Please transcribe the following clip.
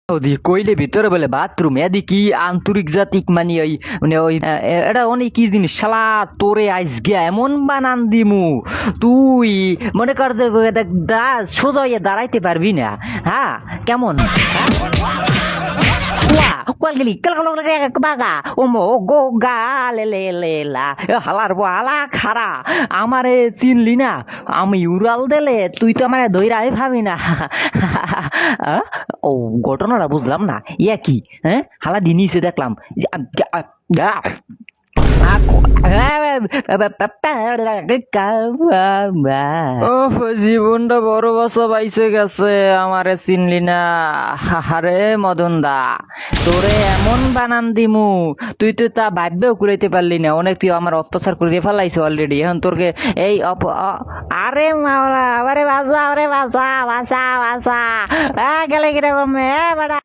ওদি কইলে ভিতরে বলে বাথরুম এদি কি আন্তরিক জাতিক মানে ওই এটা অনেক কি জিনিস শালা তোরে আইস গিয়া এমন বানান দিমু তুই মনে কর যে সোজা হইয়া দাঁড়াইতে পারবি না। হ্যাঁ কেমন বাগা ও মো গো গা লে হালার হালা খারা আমারে চিনলি না আমি উড়াল দিলে তুই তো আমার দইরাই ভাবি না। ও ঘটনাটা বুঝলাম না ইয়া কি হ্যাঁ হালা দিনিসে দেখলাম জীবনটা বড় বছর পাইছে গেছে আমারে চিনলি না। হারে মদন দা তোরে এমন বানান দিমু তুই তো তা ভাববেও কুড়াইতে পারলি না। অনেক তুই আমার অত্যাচার করে ফেলাইছে অলরেডি। এখন তোরকে এই আরে মাওলা আরে বাসা আরে বাসা বাসা বাসা গেলে কিরকম বেড়া